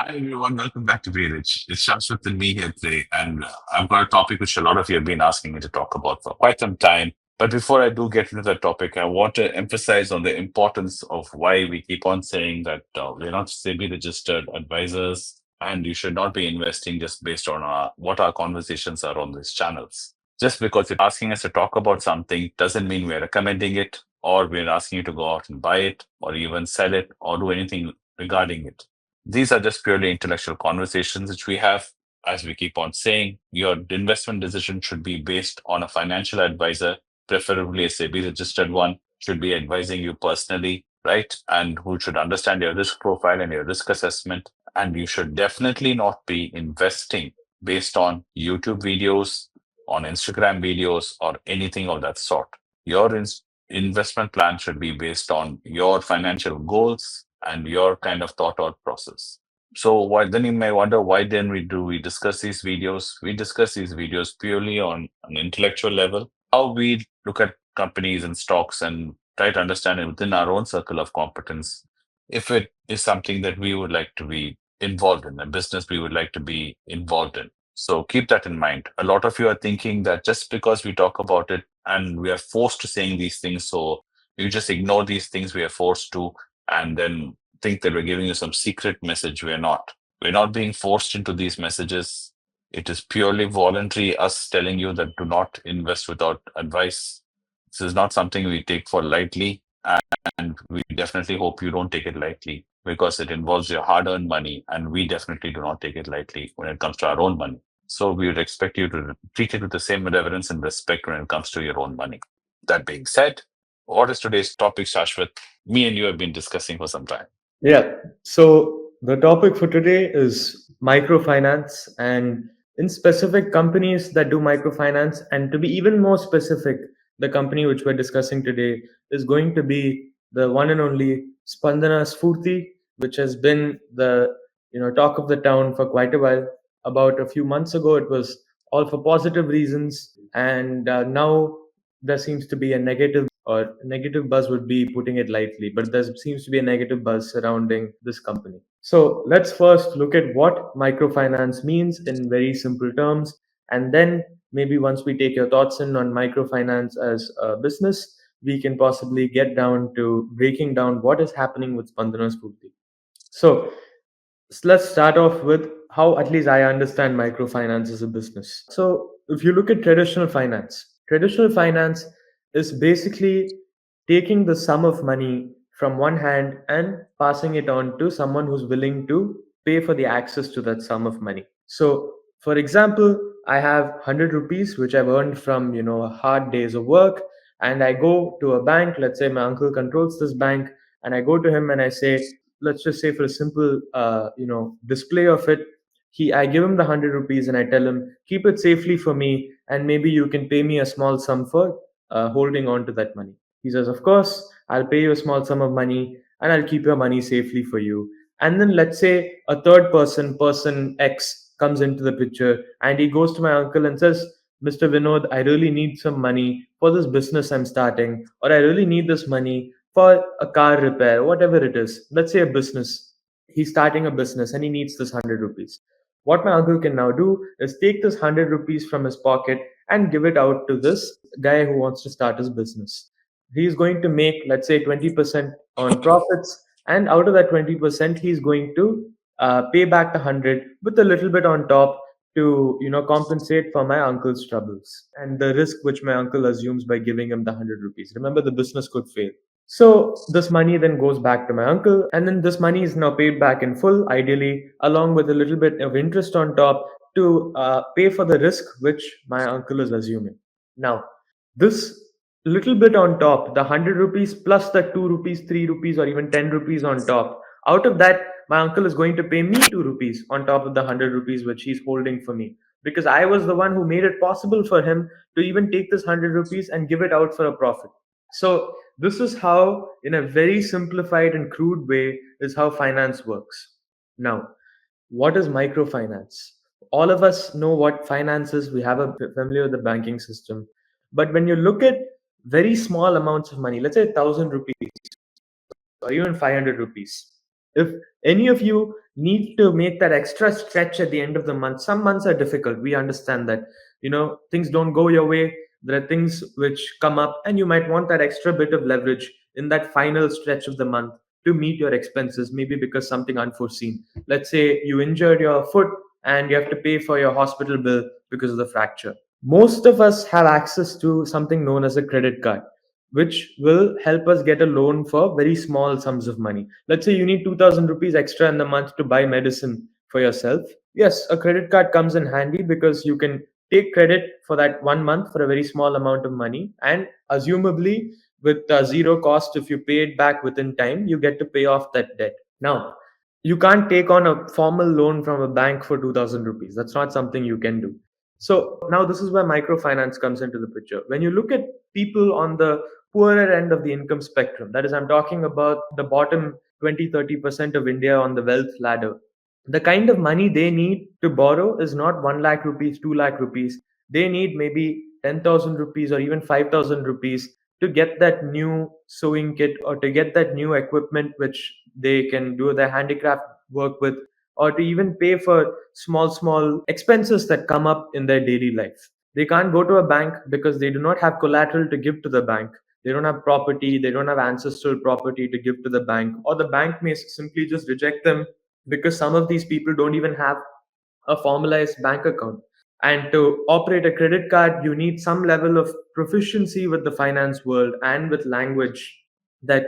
Hi everyone, welcome back to Be Rich. It's Shashwat and me here today, and I've got a topic which a lot of you have been asking me to talk about for quite some time. But before I do get into that topic, I want to emphasize on the importance of why we keep on saying that we're not SEBI registered advisors, and you should not be investing just based on what our conversations are on these channels. Just because you're asking us to talk about something doesn't mean we're recommending it, or we're asking you to go out and buy it, or even sell it, or do anything regarding it. These are just purely intellectual conversations which we have. As we keep on saying, your investment decision should be based on a financial advisor, preferably a SEBI registered one, should be advising you personally, right? And who should understand your risk profile and your risk assessment. And you should definitely not be investing based on YouTube videos, on Instagram videos, or anything of that sort. Your investment plan should be based on your financial goals and your kind of thought out process. So why then you may wonder why then we discuss these videos? We discuss these videos purely on an intellectual level, how we look at companies and stocks and try to understand it within our own circle of competence. If it is something that we would like to be involved in, a business we would like to be involved in. So keep that in mind. A lot of you are thinking that just because we talk about it and we are forced to saying these things, so you just ignore these things we are forced to, and then think that we're giving you some secret message. We're not. We're not being forced into these messages. It is purely voluntary, us telling you that do not invest without advice. This is not something we take for lightly. And we definitely hope you don't take it lightly because it involves your hard earned money. And we definitely do not take it lightly when it comes to our own money. So we would expect you to treat it with the same reverence and respect when it comes to your own money. That being said, what is today's topic, Shashwat? Me and you have been discussing for some time. Yeah. So the topic for today is microfinance and in specific companies that do microfinance. And to be even more specific, the company which we're discussing today is going to be the one and only Spandana Sfurti, which has been the talk of the town for quite a while. About a few months ago, it was all for positive reasons, and now there seems to be a negative or negative buzz would be putting it lightly, but there seems to be a negative buzz surrounding this company. So let's first look at what microfinance means in very simple terms, and then maybe once we take your thoughts in on microfinance as a business, we can possibly get down to breaking down what is happening with Spandana Spurti. So let's start off with how at least I understand microfinance as a business. So if you look at traditional finance is basically taking the sum of money from one hand and passing it on to someone who's willing to pay for the access to that sum of money. So for example, I have 100 rupees which I've earned from hard days of work, and I go to a bank. Let's say my uncle controls this bank, and I go to him and I say, let's just say for a simple display of it, I give him the 100 rupees and I tell him, keep it safely for me, and maybe you can pay me a small sum for holding on to that money. He says, of course, I'll pay you a small sum of money and I'll keep your money safely for you. And then let's say a third person X comes into the picture, and he goes to my uncle and says, Mr. Vinod, I really need some money for this business I'm starting, or I really need this money for a car repair, whatever it is. Let's say a business. He's starting a business and he needs this 100 rupees. What my uncle can now do is take this 100 rupees from his pocket and give it out to this guy who wants to start his business. He's going to make, let's say, 20% on profits. And out of that 20%, he's going to pay back the 100 with a little bit on top to compensate for my uncle's troubles and the risk which my uncle assumes by giving him the 100 rupees. Remember, the business could fail. So this money then goes back to my uncle, and then this money is now paid back in full, ideally, along with a little bit of interest on top to pay for the risk which my uncle is assuming. Now, this little bit on top, the 100 rupees plus the 2 rupees, 3 rupees, or even 10 rupees on top, out of that, my uncle is going to pay me 2 rupees on top of the 100 rupees which he's holding for me. Because I was the one who made it possible for him to even take this 100 rupees and give it out for a profit. So this is how, in a very simplified and crude way, is how finance works. Now, what is microfinance? All of us know what finance is. We have a familiar with the banking system. But when you look at very small amounts of money, let's say 1,000 rupees or even 500 rupees, If any of you need to make that extra stretch at the end of the month, some months are difficult. We understand that, things don't go your way. There are things which come up, and you might want that extra bit of leverage in that final stretch of the month to meet your expenses, maybe because something unforeseen. Let's say you injured your foot and you have to pay for your hospital bill because of the fracture. Most of us have access to something known as a credit card, which will help us get a loan for very small sums of money. Let's say you need 2000 rupees extra in the month to buy medicine for yourself. Yes, a credit card comes in handy because you can take credit for that 1 month for a very small amount of money, and assumably with zero cost, if you pay it back within time, you get to pay off that debt. Now, you can't take on a formal loan from a bank for 2000 rupees. That's not something you can do. So now this is where microfinance comes into the picture. When you look at people on the poorer end of the income spectrum, that is, I'm talking about the bottom 20-30% of India on the wealth ladder, the kind of money they need to borrow is not 1 lakh rupees, 2 lakh rupees. They need maybe 10,000 rupees or even 5,000 rupees to get that new sewing kit or to get that new equipment which they can do their handicraft work with, or to even pay for small expenses that come up in their daily life. They can't go to a bank because they do not have collateral to give to the bank. They don't have property, they don't have ancestral property to give to the bank, or the bank may simply just reject them because some of these people don't even have a formalized bank account. And to operate a credit card, you need some level of proficiency with the finance world and with language that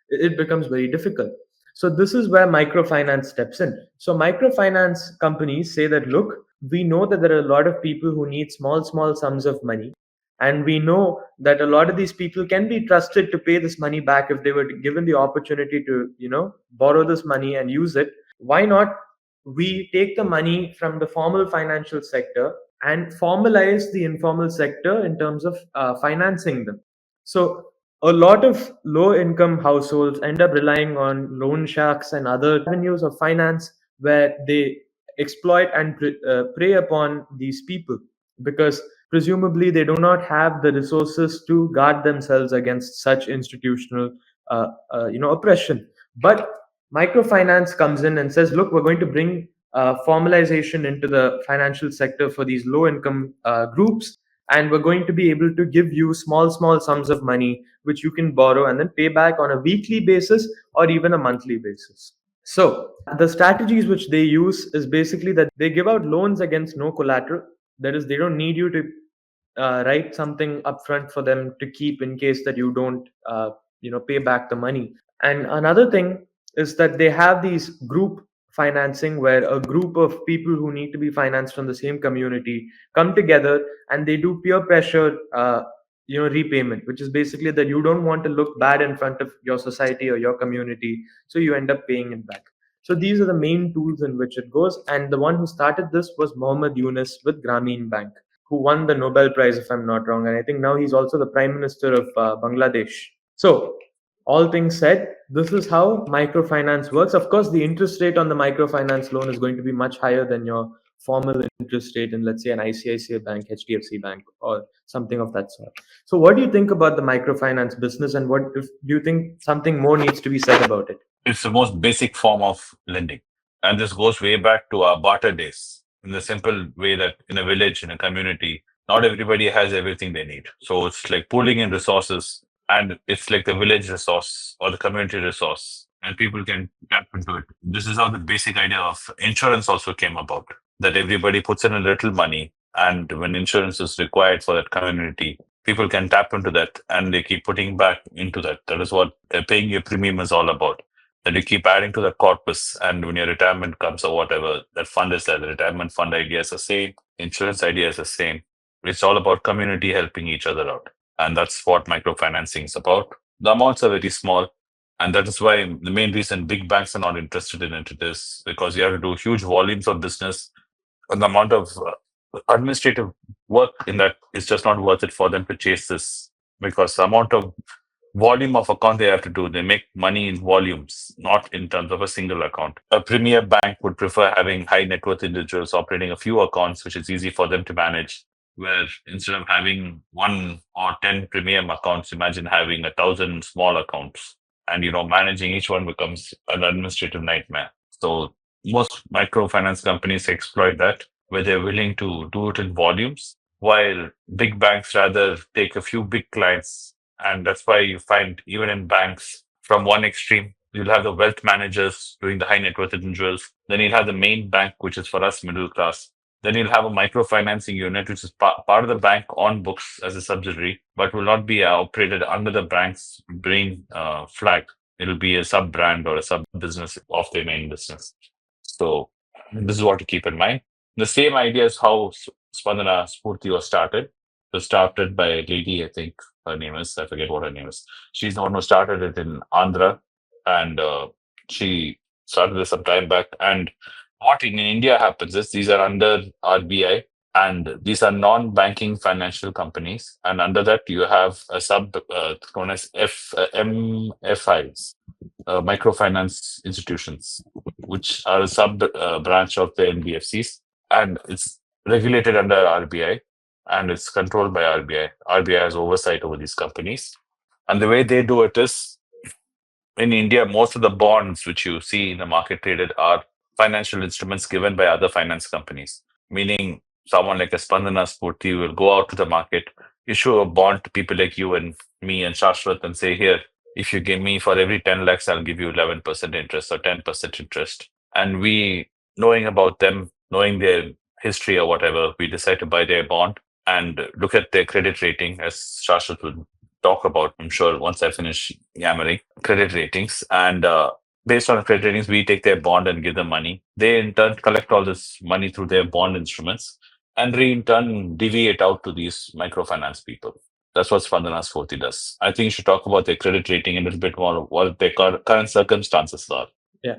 it becomes very difficult. So, this is where microfinance steps in. So, microfinance companies say that, look, we know that there are a lot of people who need small sums of money. And we know that a lot of these people can be trusted to pay this money back if they were given the opportunity to, borrow this money and use it. Why not we take the money from the formal financial sector and formalize the informal sector in terms of financing them? So, a lot of low income households end up relying on loan sharks and other avenues of finance where they exploit and prey upon these people because presumably they do not have the resources to guard themselves against such institutional oppression. But microfinance comes in and says, look, we're going to bring formalization into the financial sector for these low income groups, and we're going to be able to give you small sums of money which you can borrow and then pay back on a weekly basis or even a monthly basis. So the strategies which they use is basically that they give out loans against no collateral. That is, they don't need you to write something upfront for them to keep in case that you don't pay back the money. And another thing is that they have these group financing where a group of people who need to be financed from the same community come together and they do peer pressure repayment, which is basically that you don't want to look bad in front of your society or your community, so you end up paying it back. So these are the main tools in which it goes, and the one who started this was Mohammed Yunus with Grameen Bank, who won the Nobel Prize, if I'm not wrong. And I think now he's also the Prime Minister of Bangladesh. So, all things said, this is how microfinance works. Of course, the interest rate on the microfinance loan is going to be much higher than your formal interest rate in, let's say, an ICICI bank, HDFC bank, or something of that sort. So, what do you think about the microfinance business, and what if, do you think something more needs to be said about it? It's the most basic form of lending. And this goes way back to our barter days in the simple way that in a village, in a community, not everybody has everything they need. So it's like pooling in resources, and it's like the village resource or the community resource, and people can tap into it. This is how the basic idea of insurance also came about, that everybody puts in a little money, and when insurance is required for that community, people can tap into that and they keep putting back into that. That is what paying your premium is all about, that you keep adding to the corpus. And when your retirement comes or whatever, that fund is there. The retirement fund idea is the same. Insurance idea is the same. It's all about community helping each other out. And that's what microfinancing is about. The amounts are very small. And that is why the main reason big banks are not interested in it is because you have to do huge volumes of business. And the amount of administrative work in that is just not worth it for them to chase this, because the amount of volume of account they have to do. They make money in volumes, not in terms of a single account. A premier bank would prefer having high net worth individuals operating a few accounts, which is easy for them to manage. Where instead of having 1 or 10 premium accounts, imagine having 1,000 small accounts. and managing each one becomes an administrative nightmare. So most microfinance companies exploit that, where they're willing to do it in volumes, while big banks rather take a few big clients. And that's why you find even in banks, from one extreme, you'll have the wealth managers doing the high net worth individuals. Then you'll have the main bank, which is for us middle class. Then you'll have a microfinancing unit, which is part of the bank on books as a subsidiary, but will not be operated under the bank's brain flag. It'll be a sub brand or a sub business of their main business. So this is what to keep in mind. The same idea is how Spandana Spurti was started. It was started by a lady, I think her name is, I forget what her name is. She's the one who started it in Andhra, and she started this some time back. And what in India happens is these are under RBI, and these are non-banking financial companies. And under that, you have a sub known as MFIs, microfinance institutions, which are a sub branch of the NBFCs, and it's regulated under RBI and it's controlled by RBI. RBI has oversight over these companies, and the way they do it is in India, most of the bonds which you see in the market traded are financial instruments given by other finance companies, meaning someone like a Spandana Spurti will go out to the market, issue a bond to people like you and me and Shashwat and say, here, if you give me for every 10 lakhs, I'll give you 11% interest or 10% interest. And we, knowing about them, knowing their history or whatever, we decide to buy their bond and look at their credit rating, as Shashwat will talk about, I'm sure, once I finish yammering, credit ratings. And based on the credit ratings, we take their bond and give them money. They in turn collect all this money through their bond instruments and in turn divvy it out to these microfinance people. That's what Spandana Spurti does. I think you should talk about their credit rating a little bit more, what their current circumstances are. Yeah.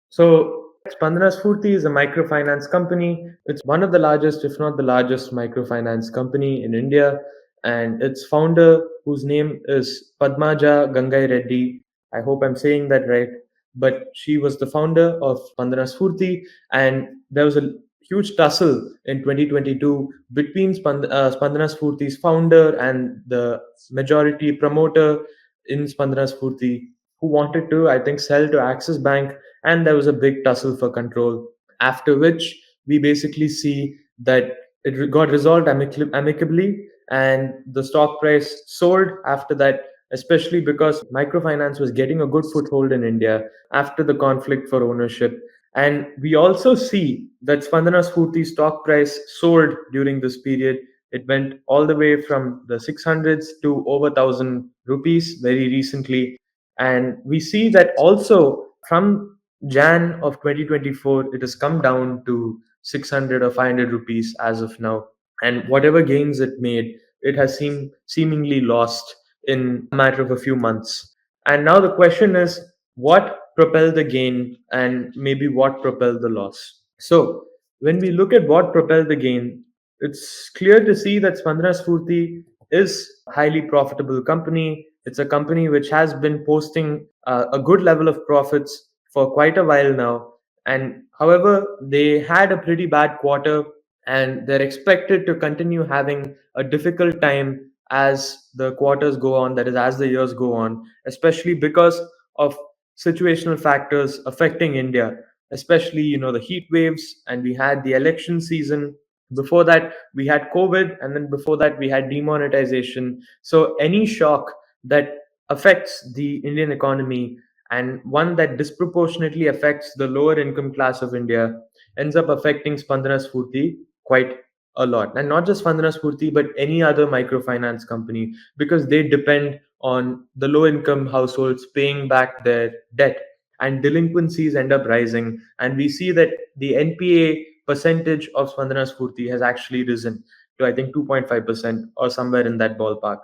So Spandana Spurti is a microfinance company. It's one of the largest, if not the largest, microfinance company in India. And its founder, whose name is Padmaja Gangai Reddy, I hope I'm saying that right, but she was the founder of Spandana Spurti. And there was a huge tussle in 2022 between Spandana Spurti's founder and the majority promoter in Spandana Spurti, who wanted to, I think, sell to Axis Bank, and there was a big tussle for control. After which, we basically see that it got resolved amicably, and the stock price soared after that, especially because microfinance was getting a good foothold in India after the conflict for ownership. And we also see that Spandana Spurti stock price soared during this period. It went all the way from the 600s to over 1,000 rupees very recently. And we see that also from Jan of 2024, it has come down to 600 or 500 rupees as of now. And whatever gains it made, it has seemingly lost in a matter of a few months. And now the question is, what propelled the gain and maybe what propelled the loss? So when we look at what propelled the gain, it's clear to see that Spandana Spurti is a highly profitable company. It's a company which has been posting a good level of profits for quite a while now. And however, they had a pretty bad quarter, and they're expected to continue having a difficult time as the quarters go on, that is, as the years go on, especially because of situational factors affecting India, especially the heat waves, and we had the election season. Before that, we had COVID, and then before that, we had demonetization. So any shock that affects the Indian economy, and one that disproportionately affects the lower income class of India, ends up affecting Spandana Spurti quite a lot. And not just Spandana Spurti, but any other microfinance company, because they depend on the low income households paying back their debt, and delinquencies end up rising. And we see that the NPA percentage of Spandana Spurti has actually risen to, I think, 2.5% or somewhere in that ballpark.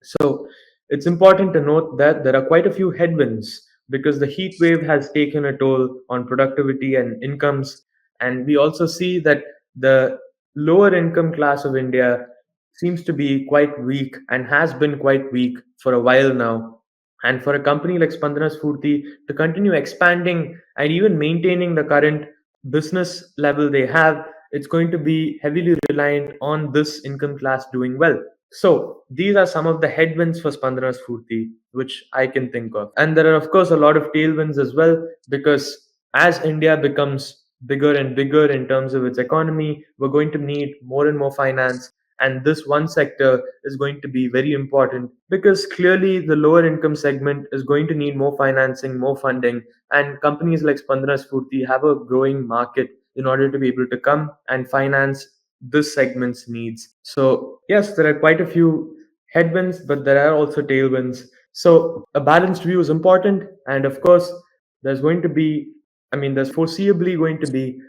So it's important to note that there are quite a few headwinds because the heat wave has taken a toll on productivity and incomes. And we also see that the lower income class of India seems to be quite weak and has been quite weak for a while now. And for a company like Spandana Spurti to continue expanding and even maintaining the current business level they have, it's going to be heavily reliant on this income class doing well. So these are some of the headwinds for Spandana Sphurti, which I can think of. And there are, of course, a lot of tailwinds as well, because as India becomes bigger and bigger in terms of its economy, we're going to need more and more finance. And this one sector is going to be very important, because clearly the lower income segment is going to need more financing, more funding. And companies like Spandana Sphurti have a growing market in order to be able to come and finance this segment's needs. So, yes, there are quite a few headwinds, but there are also tailwinds. So, a balanced view is important. And of course, there's going to be, there's foreseeably going to be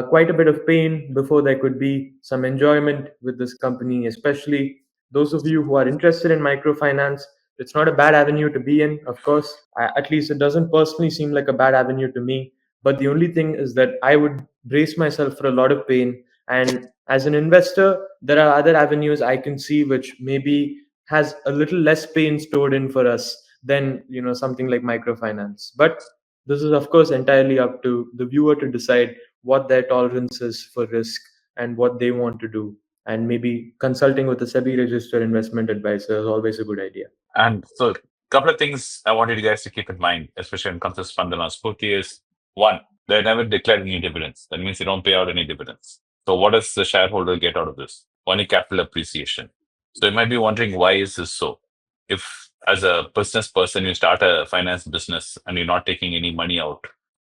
quite a bit of pain before there could be some enjoyment with this company, especially those of you who are interested in microfinance. It's not a bad avenue to be in, of course. At least it doesn't personally seem like a bad avenue to me. But the only thing is that I would brace myself for a lot of pain. And as an investor, there are other avenues I can see which maybe has a little less pain stored in for us than something like microfinance. But this is of course entirely up to the viewer to decide what their tolerance is for risk and what they want to do. And maybe consulting with a SEBI registered investment advisor is always a good idea. And so, a couple of things I wanted you guys to keep in mind, especially when it comes to Spandana Spooky, is one, they never declared any dividends. That means they don't pay out any dividends. So, what does the shareholder get out of this? Only capital appreciation. So, you might be wondering, why is this so? If, as a business person, you start a finance business and you're not taking any money out,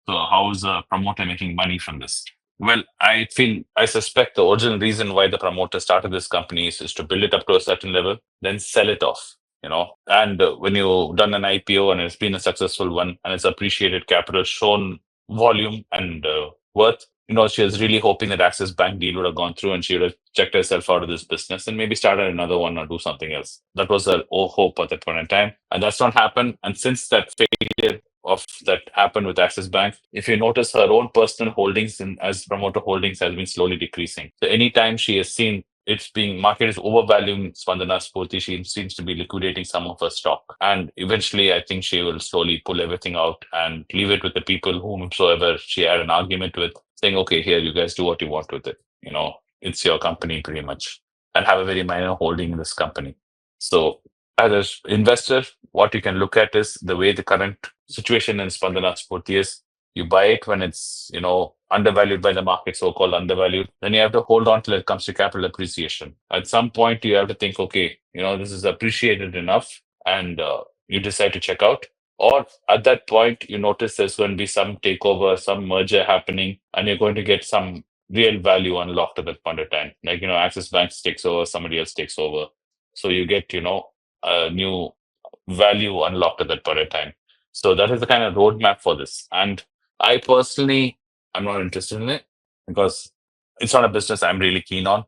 so how is a promoter making money from this? Well, I suspect the original reason why the promoter started this company is to build it up to a certain level, then sell it off. And when you've done an IPO and it's been a successful one and it's appreciated capital, shown volume and worth, she was really hoping that Axis Bank deal would have gone through and she would have checked herself out of this business and maybe started another one or do something else. That was her hope at that point in time. And that's not happened. And since that failure of that happened with Axis Bank, if you notice, her own personal holdings as promoter holdings has been slowly decreasing. So anytime she has seen it's being market is overvaluing Spandana Spurti, she seems to be liquidating some of her stock. And eventually, I think she will slowly pull everything out and leave it with the people whomsoever she had an argument with, saying, okay, here, you guys do what you want with it. It's your company pretty much, and have a very minor holding in this company. So, as an investor, what you can look at is the way the current situation in Spandana Spurti is. You buy it when it's, undervalued by the market, so-called undervalued. Then you have to hold on till it comes to capital appreciation. At some point, you have to think, okay, this is appreciated enough, and you decide to check out. Or at that point, you notice there's going to be some takeover, some merger happening, and you're going to get some real value unlocked at that point of time. Like, Axis Bank takes over, somebody else takes over. So you get, a new value unlocked at that point of time. So that is the kind of roadmap for this. And I personally, I'm not interested in it because it's not a business I'm really keen on.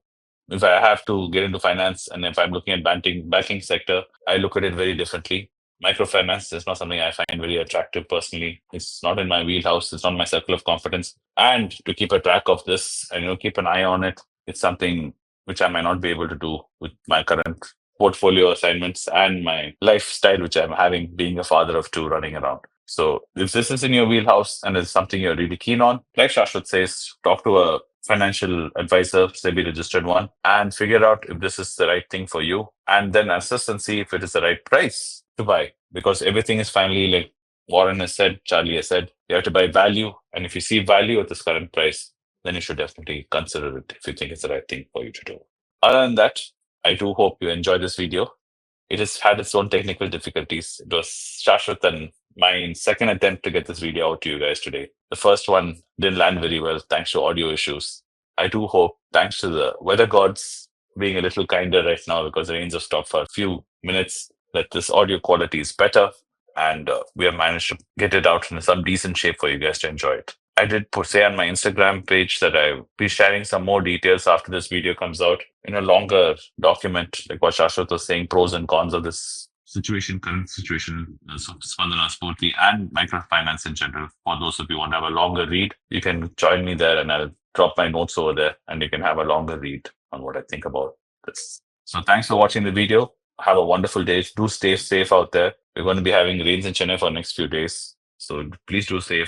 If I have to get into finance and if I'm looking at banking sector, I look at it very differently. Microfinance is not something I find very attractive personally. It's not in my wheelhouse. It's not my circle of competence. And to keep a track of this and keep an eye on it, it's something which I might not be able to do with my current portfolio assignments and my lifestyle, which I'm having being a father of two running around. So if this is in your wheelhouse and it's something you're really keen on, like Shashwat says, talk to a financial advisor, SEBI registered one, and figure out if this is the right thing for you, and then assess and see if it is the right price to buy. Because everything is finally, like Warren has said, Charlie has said, you have to buy value. And if you see value at this current price, then you should definitely consider it if you think it's the right thing for you to do. Other than that, I do hope you enjoyed this video. It has had its own technical difficulties. It was Shashwat and my second attempt to get this video out to you guys today. The first one didn't land very well thanks to audio issues. I do hope, thanks to the weather gods being a little kinder right now because the rains have stopped for a few minutes, that this audio quality is better and we have managed to get it out in some decent shape for you guys to enjoy it. I did say on my Instagram page that I'll be sharing some more details after this video comes out in a longer document, like what Shashwat was saying, pros and cons of this current situation, Spandana Spurti and microfinance in general. For those of you who want to have a longer read, you can join me there and I'll drop my notes over there and you can have a longer read on what I think about this. So thanks for watching the video. Have a wonderful day. Do stay safe out there. We're going to be having rains in Chennai for the next few days. So please stay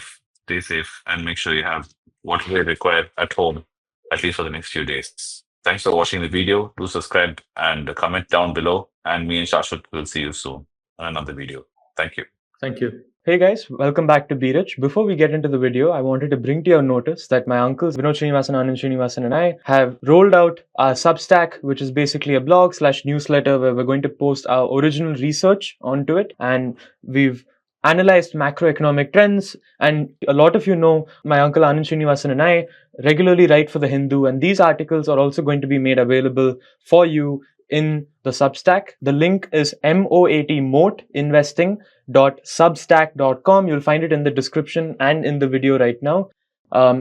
safe, and make sure you have what we require at home, at least for the next few days. Thanks for watching the video. Do subscribe and comment down below. And me and Shashwat will see you soon on another video. Thank you. Thank you. Hey guys, welcome back to Be Rich. Before we get into the video, I wanted to bring to your notice that my uncles VinodSrinivasan, Anand Srinivasan and I have rolled out our Substack, which is basically a blog/newsletter where we're going to post our original research onto it. And we've analyzed macroeconomic trends. And a lot of you know my uncle Anand Srinivasan and I regularly write for The Hindu. And these articles are also going to be made available for you in the Substack. The link is moatinvesting.substack.com. You'll find it in the description and in the video right now.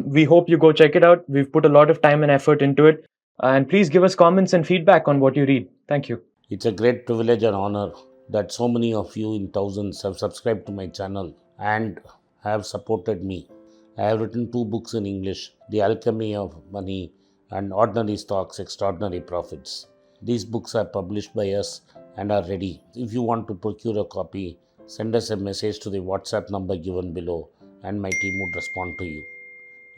We hope you go check it out. We've put a lot of time and effort into it. And please give us comments and feedback on what you read. Thank you. It's a great privilege and honor that so many of you in thousands have subscribed to my channel and have supported me. I have written 2 books in English, The Alchemy of Money and Ordinary Stocks, Extraordinary Profits. These books are published by us and are ready. If you want to procure a copy, send us a message to the WhatsApp number given below and my team would respond to you.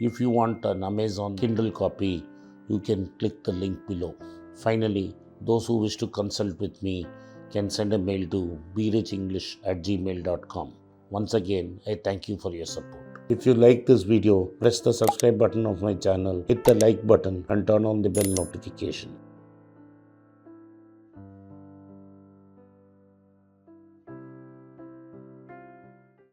If you want an Amazon Kindle copy, you can click the link below. Finally, those who wish to consult with me can send a mail to berichenglish@gmail.com. Once again, I thank you for your support. If you like this video, press the subscribe button of my channel, hit the like button and turn on the bell notification.